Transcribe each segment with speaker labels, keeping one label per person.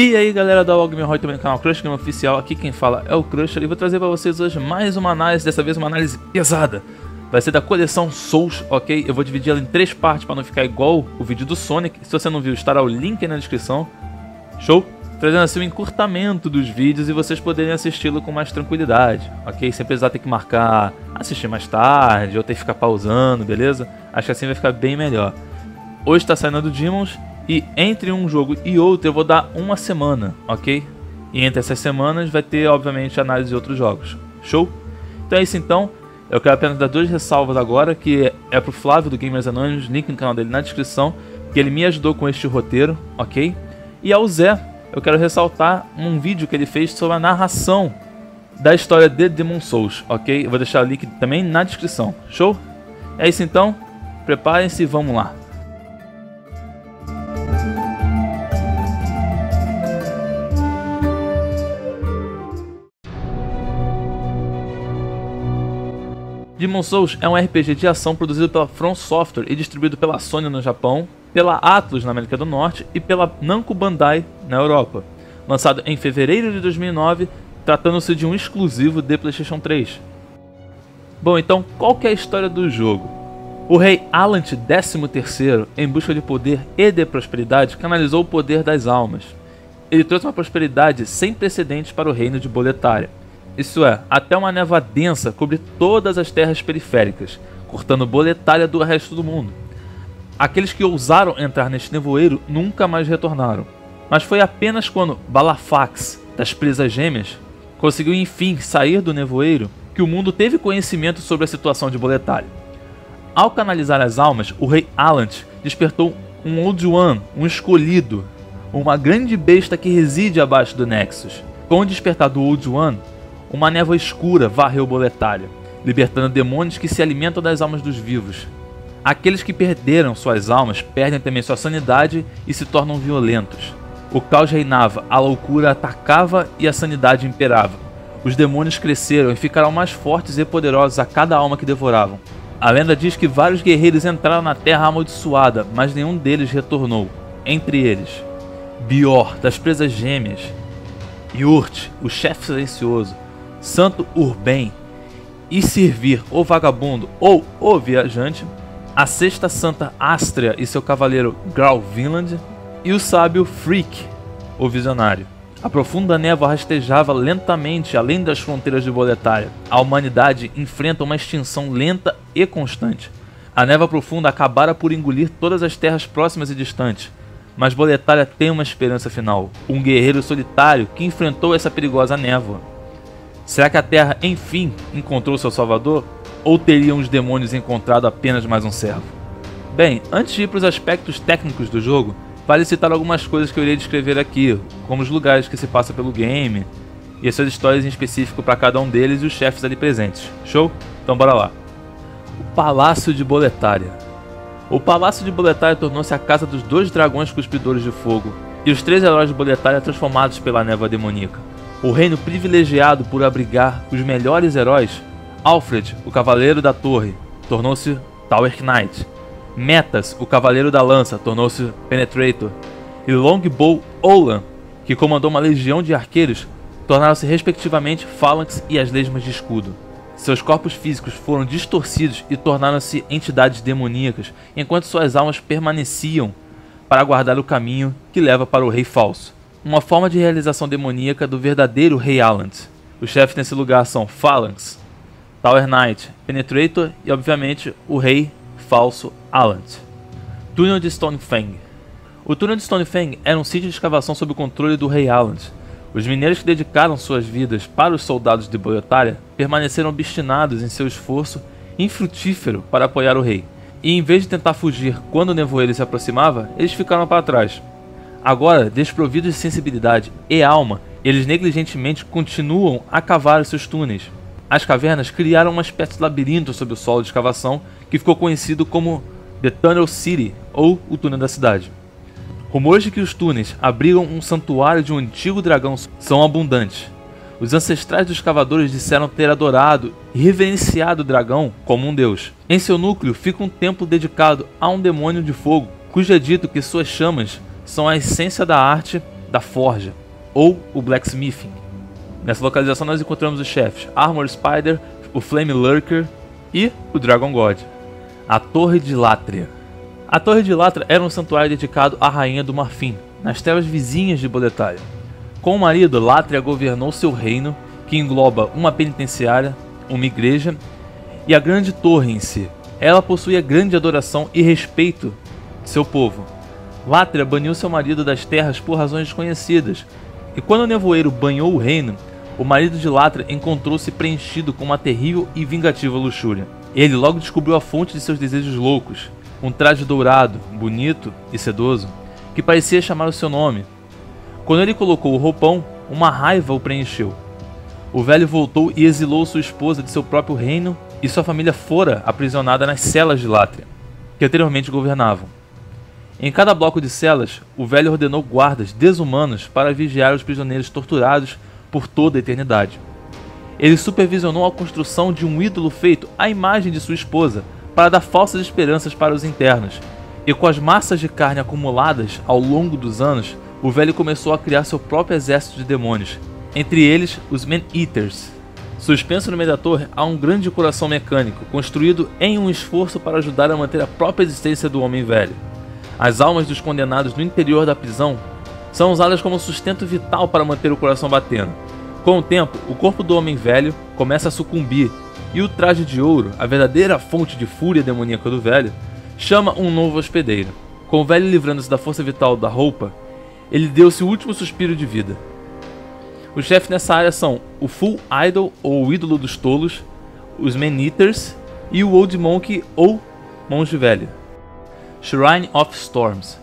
Speaker 1: E aí galera da Ogmi também no canal Crush Game Oficial, aqui quem fala é o Crusher e vou trazer para vocês hoje mais uma análise, dessa vez uma análise pesada. Vai ser da coleção Souls, ok? Eu vou dividir ela em 3 partes para não ficar igual o vídeo do Sonic. Se você não viu, estará o link aí na descrição. Show? Trazendo assim um encurtamento dos vídeos e vocês poderem assisti-lo com mais tranquilidade, ok? Sem precisar ter que marcar, assistir mais tarde ou ter que ficar pausando, beleza? Acho que assim vai ficar bem melhor. Hoje está saindo do Demons. E entre um jogo e outro eu vou dar uma semana, ok? E entre essas semanas vai ter, obviamente, análise de outros jogos. Show? Então é isso então. Eu quero apenas dar 2 ressalvas agora, que é pro Flávio do Gamers Anônimos, link no canal dele na descrição, que ele me ajudou com este roteiro, ok? E ao Zé, eu quero ressaltar um vídeo que ele fez sobre a narração da história de Demon's Souls, ok? Eu vou deixar o link também na descrição. Show? É isso então. Preparem-se e vamos lá. Demon's Souls é um RPG de ação produzido pela From Software e distribuído pela Sony no Japão, pela Atlus na América do Norte e pela Namco Bandai na Europa. Lançado em fevereiro de 2009, tratando-se de um exclusivo de PlayStation 3. Bom, então qual que é a história do jogo? O rei Allant XIII, em busca de poder e de prosperidade, canalizou o poder das almas. Ele trouxe uma prosperidade sem precedentes para o reino de Boletaria. Isso é, até uma névoa densa cobre todas as terras periféricas, cortando Boletaria do resto do mundo. Aqueles que ousaram entrar neste nevoeiro nunca mais retornaram. Mas foi apenas quando Balafax, das Presas Gêmeas, conseguiu enfim sair do nevoeiro que o mundo teve conhecimento sobre a situação de Boletaria. Ao canalizar as almas, o rei Allant despertou um Old One, um escolhido, uma grande besta que reside abaixo do Nexus. Com o despertar do Old One, uma névoa escura varreu Boletaria, libertando demônios que se alimentam das almas dos vivos. Aqueles que perderam suas almas perdem também sua sanidade e se tornam violentos. O caos reinava, a loucura atacava e a sanidade imperava. Os demônios cresceram e ficaram mais fortes e poderosos a cada alma que devoravam. A lenda diz que vários guerreiros entraram na terra amaldiçoada, mas nenhum deles retornou. Entre eles, Bior, das Presas Gêmeas, Yurt, o chefe silencioso, Santo Urben, Isirvir, o vagabundo ou o viajante, a sexta santa Astria e seu cavaleiro Grauvinland e o sábio Freak, o visionário. A profunda névoa rastejava lentamente além das fronteiras de Boletaria. A humanidade enfrenta uma extinção lenta e constante. A névoa profunda acabara por engolir todas as terras próximas e distantes. Mas Boletaria tem uma esperança final. Um guerreiro solitário que enfrentou essa perigosa névoa. Será que a Terra, enfim, encontrou seu salvador? Ou teriam os demônios encontrado apenas mais um servo? Bem, antes de ir para os aspectos técnicos do jogo, vale citar algumas coisas que eu irei descrever aqui, como os lugares que se passa pelo game, e as suas histórias em específico para cada um deles e os chefes ali presentes. Show? Então bora lá. O Palácio de Boletaria. O Palácio de Boletaria tornou-se a casa dos 2 dragões cuspidores de fogo, e os 3 heróis de Boletaria transformados pela névoa demoníaca. O reino privilegiado por abrigar os melhores heróis, Alfred, o Cavaleiro da Torre, tornou-se Tower Knight. Metas, o Cavaleiro da Lança, tornou-se Penetrator. E Longbow Olan, que comandou uma legião de arqueiros, tornaram-se respectivamente Phalanx e as Lesmas de Escudo. Seus corpos físicos foram distorcidos e tornaram-se entidades demoníacas, enquanto suas almas permaneciam para guardar o caminho que leva para o Rei Falso. Uma forma de realização demoníaca do verdadeiro Rei Allant. Os chefes nesse lugar são Phalanx, Tower Knight, Penetrator e, obviamente, o Rei Falso Allant. Túnel de Stonefang. O Túnel de Stonefang era um sítio de escavação sob o controle do Rei Allant. Os mineiros que dedicaram suas vidas para os soldados de Boletaria permaneceram obstinados em seu esforço infrutífero para apoiar o rei. E em vez de tentar fugir quando o nevoeiro se aproximava, eles ficaram para trás. Agora, desprovidos de sensibilidade e alma, eles negligentemente continuam a cavar os seus túneis. As cavernas criaram uma espécie de labirinto sob o solo de escavação que ficou conhecido como The Tunnel City, ou o Túnel da Cidade. Rumores de que os túneis abrigam um santuário de um antigo dragão são abundantes. Os ancestrais dos escavadores disseram ter adorado e reverenciado o dragão como um deus. Em seu núcleo fica um templo dedicado a um demônio de fogo, cujo é dito que suas chamas são a essência da arte da forja, ou o blacksmithing. Nessa localização nós encontramos os chefes Armor Spider, o Flame Lurker e o Dragon God. A Torre de Latria. A Torre de Latria era um santuário dedicado à Rainha do Marfim, nas terras vizinhas de Boletaria. Com o marido, Latria governou seu reino, que engloba uma penitenciária, uma igreja e a grande torre em si. Ela possuía grande adoração e respeito de seu povo. Latria baniu seu marido das terras por razões desconhecidas, e quando o nevoeiro banhou o reino, o marido de Latria encontrou-se preenchido com uma terrível e vingativa luxúria. Ele logo descobriu a fonte de seus desejos loucos, um traje dourado, bonito e sedoso, que parecia chamar o seu nome. Quando ele colocou o roupão, uma raiva o preencheu. O velho voltou e exilou sua esposa de seu próprio reino, e sua família fora aprisionada nas celas de Latria, que anteriormente governavam. Em cada bloco de celas, o velho ordenou guardas desumanos para vigiar os prisioneiros torturados por toda a eternidade. Ele supervisionou a construção de um ídolo feito à imagem de sua esposa para dar falsas esperanças para os internos, e com as massas de carne acumuladas ao longo dos anos, o velho começou a criar seu próprio exército de demônios, entre eles os Man-Eaters. Suspenso no meio da torre há um grande coração mecânico, construído em um esforço para ajudar a manter a própria existência do homem velho. As almas dos condenados no interior da prisão são usadas como sustento vital para manter o coração batendo. Com o tempo, o corpo do homem velho começa a sucumbir, e o traje de ouro, a verdadeira fonte de fúria demoníaca do velho, chama um novo hospedeiro. Com o velho livrando-se da força vital da roupa, ele deu-se o último suspiro de vida. Os chefes nessa área são o Full Idol, ou o ídolo dos tolos, os Man-Eaters e o Old Monk, ou monge velho. Shrine of Storms.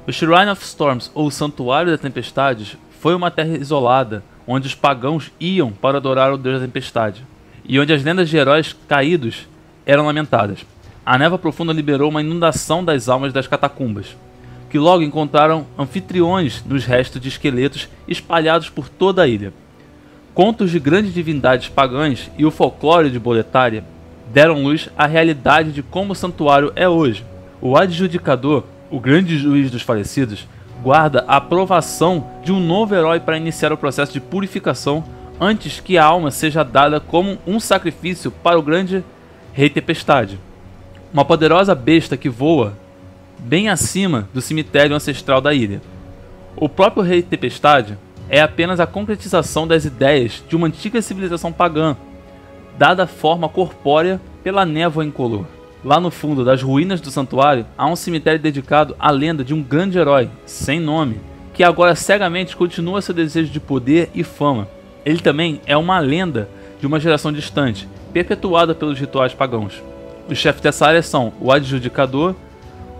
Speaker 1: O Shrine of Storms, ou Santuário das Tempestades, foi uma terra isolada, onde os pagãos iam para adorar o deus da tempestade, e onde as lendas de heróis caídos eram lamentadas. A névoa profunda liberou uma inundação das almas das catacumbas, que logo encontraram anfitriões nos restos de esqueletos espalhados por toda a ilha. Contos de grandes divindades pagãs e o folclore de Boletaria deram luz à realidade de como o santuário é hoje. O adjudicador, o grande juiz dos falecidos, guarda a aprovação de um novo herói para iniciar o processo de purificação antes que a alma seja dada como um sacrifício para o grande Rei Tempestade, uma poderosa besta que voa bem acima do cemitério ancestral da ilha. O próprio Rei Tempestade é apenas a concretização das ideias de uma antiga civilização pagã, dada forma corpórea pela névoa incolor. Lá no fundo das ruínas do santuário há um cemitério dedicado à lenda de um grande herói, sem nome, que agora cegamente continua seu desejo de poder e fama. Ele também é uma lenda de uma geração distante, perpetuada pelos rituais pagãos. Os chefes dessa área são o adjudicador,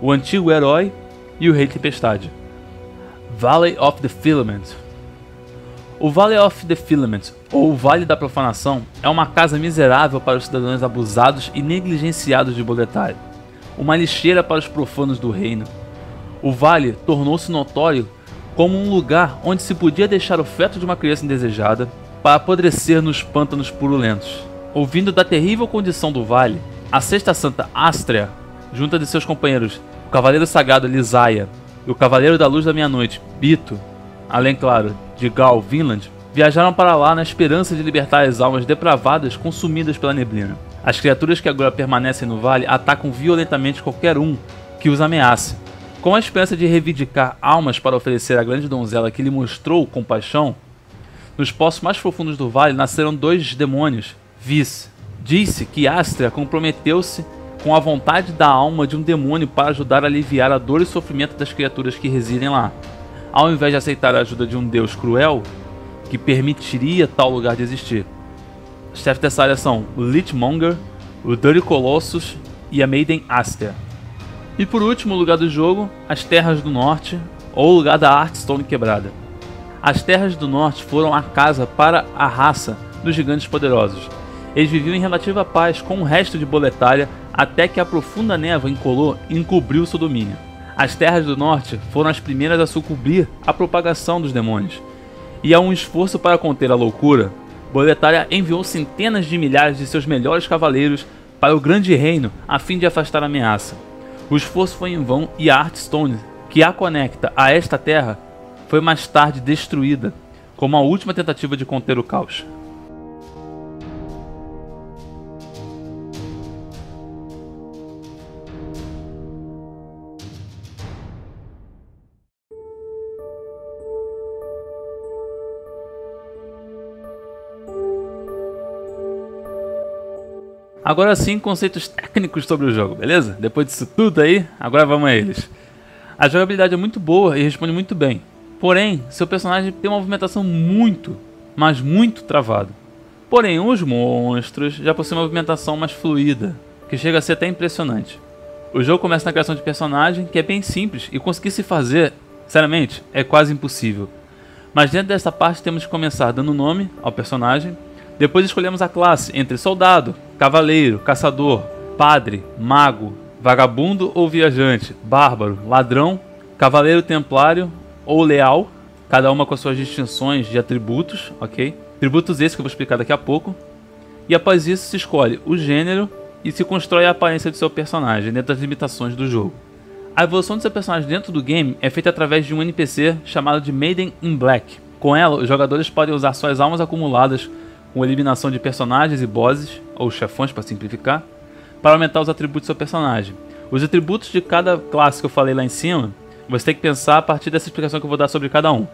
Speaker 1: o antigo herói e o Rei Tempestade. Valley of the Filament. O Valley of the Filament, ou Vale da Profanação, é uma casa miserável para os cidadãos abusados e negligenciados de Boletaria, uma lixeira para os profanos do reino. O vale tornou-se notório como um lugar onde se podia deixar o feto de uma criança indesejada para apodrecer nos pântanos purulentos. Ouvindo da terrível condição do vale, a Sexta Santa Astrea, junto de seus companheiros, o Cavaleiro Sagrado Lisaia e o Cavaleiro da Luz da Meia-Noite, Bito, além, claro, de Gal Vinland, viajaram para lá na esperança de libertar as almas depravadas consumidas pela neblina. As criaturas que agora permanecem no vale atacam violentamente qualquer um que os ameace. Com a esperança de reivindicar almas para oferecer à grande donzela que lhe mostrou compaixão, nos poços mais profundos do vale nasceram dois demônios, Vis. Disse que Astrea comprometeu-se com a vontade da alma de um demônio para ajudar a aliviar a dor e sofrimento das criaturas que residem lá. Ao invés de aceitar a ajuda de um deus cruel, que permitiria tal lugar de existir. Os chefes dessa área são o Lichmonger, o Dirty Colossus e a Maiden Astrea. E por último, o lugar do jogo, as Terras do Norte, ou o lugar da Hearthstone quebrada. As Terras do Norte foram a casa para a raça dos gigantes poderosos. Eles viviam em relativa paz com o resto de Boletaria até que a profunda névoa incolor encobriu seu domínio. As Terras do Norte foram as primeiras a sucumbir à propagação dos demônios. E a um esforço para conter a loucura, Boletaria enviou centenas de milhares de seus melhores cavaleiros para o grande reino a fim de afastar a ameaça. O esforço foi em vão e a Hearthstone, que a conecta a esta terra, foi mais tarde destruída, como a última tentativa de conter o caos. Agora sim, conceitos técnicos sobre o jogo, beleza? Depois disso tudo aí, agora vamos a eles. A jogabilidade é muito boa e responde muito bem. Porém, seu personagem tem uma movimentação muito, mas muito travada. Porém, os monstros já possuem uma movimentação mais fluida, que chega a ser até impressionante. O jogo começa na criação de personagem, que é bem simples, e conseguir se fazer, sinceramente, é quase impossível. Mas dentro dessa parte temos que começar dando nome ao personagem. Depois escolhemos a classe entre soldado, cavaleiro, caçador, padre, mago, vagabundo ou viajante, bárbaro, ladrão, cavaleiro templário ou leal, cada uma com as suas distinções de atributos, ok? Atributos esses que eu vou explicar daqui a pouco. E após isso se escolhe o gênero e se constrói a aparência do seu personagem dentro das limitações do jogo. A evolução do seu personagem dentro do game é feita através de um NPC chamado de Maiden in Black. Com ela, os jogadores podem usar suas almas acumuladas com eliminação de personagens e bosses, ou chefões para simplificar, para aumentar os atributos do seu personagem. Os atributos de cada classe que eu falei lá em cima, você tem que pensar a partir dessa explicação que eu vou dar sobre cada um.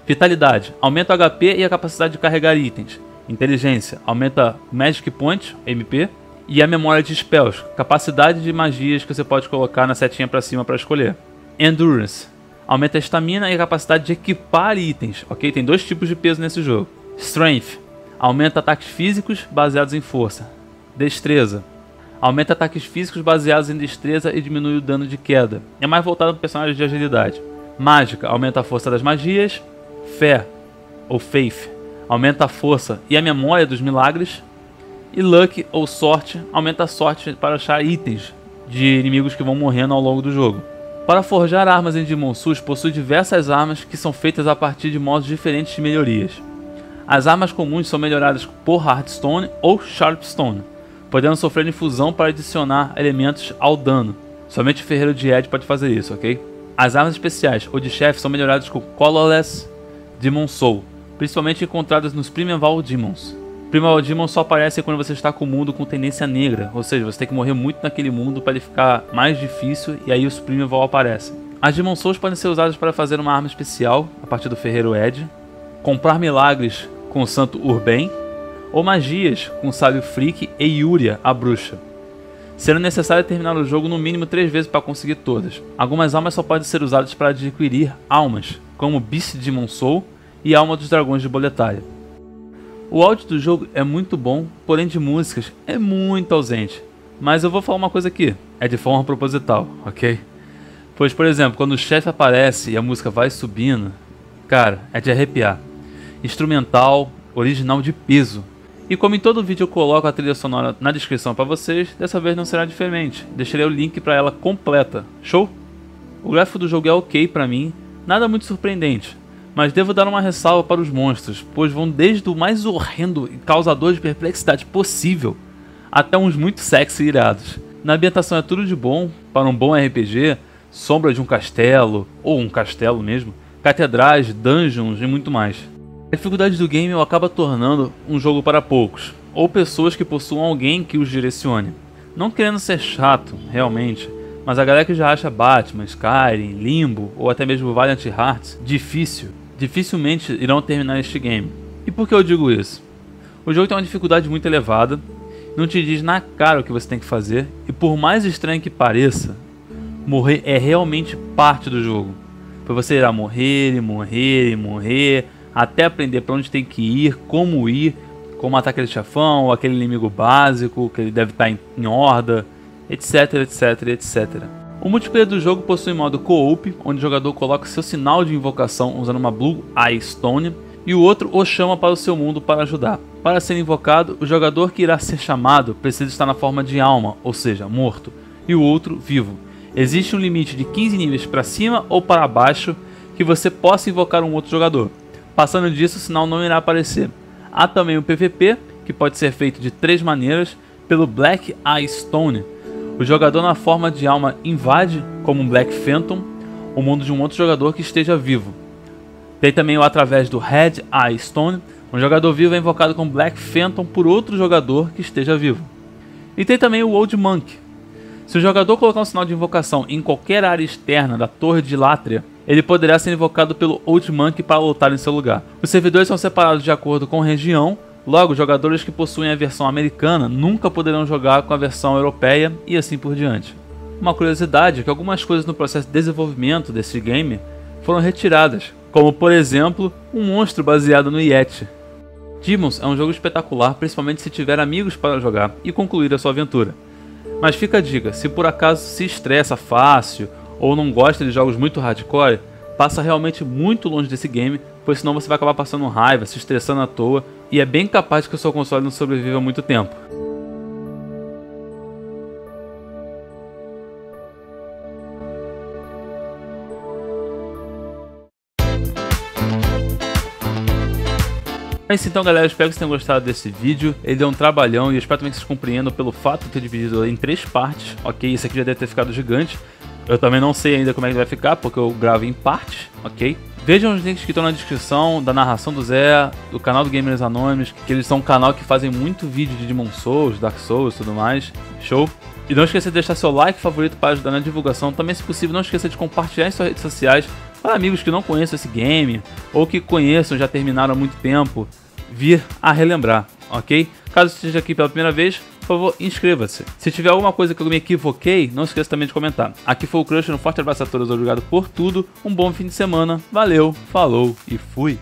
Speaker 1: Vitalidade, aumenta o HP e a capacidade de carregar itens. Inteligência, aumenta o Magic Point, MP, e a memória de spells, capacidade de magias que você pode colocar na setinha para cima para escolher. Endurance, aumenta a estamina e a capacidade de equipar itens, ok? Tem dois tipos de peso nesse jogo. Strength, aumenta ataques físicos baseados em força. Destreza, aumenta ataques físicos baseados em destreza e diminui o dano de queda. É mais voltado para personagens de agilidade. Mágica, aumenta a força das magias. Fé, ou Faith, aumenta a força e a memória dos milagres. E Luck, ou sorte, aumenta a sorte para achar itens de inimigos que vão morrendo ao longo do jogo. Para forjar armas em Demon Souls, possui diversas armas que são feitas a partir de modos diferentes de melhorias. As armas comuns são melhoradas por Hearthstone ou Sharpstone, podendo sofrer infusão para adicionar elementos ao dano. Somente o Ferreiro de Ed pode fazer isso, ok? As armas especiais ou de chefe são melhoradas com Colorless Demon Soul, principalmente encontradas nos Primeval Demons. Primeval Demons só aparecem quando você está com o mundo com tendência negra, ou seja, você tem que morrer muito naquele mundo para ele ficar mais difícil e aí os Primeval aparecem. As Demon Souls podem ser usadas para fazer uma arma especial a partir do Ferreiro Ed, comprar milagres com o Santo Urben, ou magias com o Sábio Freak e Yuria, a bruxa, sendo necessário terminar o jogo no mínimo 3 vezes para conseguir todas. Algumas almas só podem ser usadas para adquirir almas, como Beast Demon Soul e Alma dos Dragões de Boletária. O áudio do jogo é muito bom, porém de músicas é muito ausente. Mas eu vou falar uma coisa aqui, é de forma proposital, ok? Pois, por exemplo, quando o chefe aparece e a música vai subindo, cara, é de arrepiar. Instrumental, original de peso. E como em todo vídeo eu coloco a trilha sonora na descrição para vocês, dessa vez não será diferente. Deixarei o link para ela completa. Show? O gráfico do jogo é ok para mim, nada muito surpreendente. Mas devo dar uma ressalva para os monstros, pois vão desde o mais horrendo e causador de perplexidade possível, até uns muito sexy e irados. Na ambientação é tudo de bom, para um bom RPG, sombra de um castelo, ou um castelo mesmo, catedrais, dungeons e muito mais. A dificuldade do game o acaba tornando um jogo para poucos, ou pessoas que possuam alguém que os direcione. Não querendo ser chato, realmente, mas a galera que já acha Batman, Skyrim, Limbo ou até mesmo Valiant Hearts dificilmente irão terminar este game. E por que eu digo isso? O jogo tem uma dificuldade muito elevada, não te diz na cara o que você tem que fazer, e por mais estranho que pareça, morrer é realmente parte do jogo. Pois você irá morrer e morrer e morrer, até aprender para onde tem que ir, como matar aquele chefão, ou aquele inimigo básico, que ele deve estar em horda, etc, etc, etc. O multiplayer do jogo possui modo Co-op, onde o jogador coloca seu sinal de invocação usando uma Blue Eye Stone, e o outro o chama para o seu mundo para ajudar. Para ser invocado, o jogador que irá ser chamado precisa estar na forma de alma, ou seja, morto, e o outro vivo. Existe um limite de 15 níveis para cima ou para baixo que você possa invocar um outro jogador. Passando disso, o sinal não irá aparecer. Há também o PVP, que pode ser feito de 3 maneiras, pelo Black Eye Stone. O jogador na forma de alma invade, como um Black Phantom, o mundo de um outro jogador que esteja vivo. Tem também o através do Red Eye Stone, um jogador vivo é invocado com Black Phantom por outro jogador que esteja vivo. E tem também o Old Monk. Se o jogador colocar um sinal de invocação em qualquer área externa da Torre de Latria, ele poderá ser invocado pelo Old Monk para lutar em seu lugar. Os servidores são separados de acordo com região, logo jogadores que possuem a versão americana nunca poderão jogar com a versão europeia e assim por diante. Uma curiosidade é que algumas coisas no processo de desenvolvimento desse game foram retiradas, como por exemplo, um monstro baseado no Yeti. Demons é um jogo espetacular, principalmente se tiver amigos para jogar e concluir a sua aventura. Mas fica a dica, se por acaso se estressa fácil ou não gosta de jogos muito hardcore, passa realmente muito longe desse game, pois senão você vai acabar passando raiva, se estressando à toa e é bem capaz que o seu console não sobreviva muito tempo. É isso então, galera, eu espero que vocês tenham gostado desse vídeo. Ele deu um trabalhão e eu espero também que vocês compreendam pelo fato de ter dividido em 3 partes, ok? Esse aqui já deve ter ficado gigante. Eu também não sei ainda como é que vai ficar, porque eu gravo em partes, ok? Vejam os links que estão na descrição da narração do Zé, do canal do Gamers Anonymous, que eles são um canal que fazem muito vídeo de Demon Souls, Dark Souls e tudo mais. Show? E não esqueça de deixar seu like favorito para ajudar na divulgação. Também, se possível, não esqueça de compartilhar em suas redes sociais para amigos que não conheçam esse game, ou que conheçam, já terminaram há muito tempo, vir a relembrar, ok? Caso esteja aqui pela primeira vez, por favor, inscreva-se. Se tiver alguma coisa que eu me equivoquei, não esqueça também de comentar. Aqui foi o Crush, um forte abraço a todos, obrigado por tudo, um bom fim de semana, valeu, falou e fui!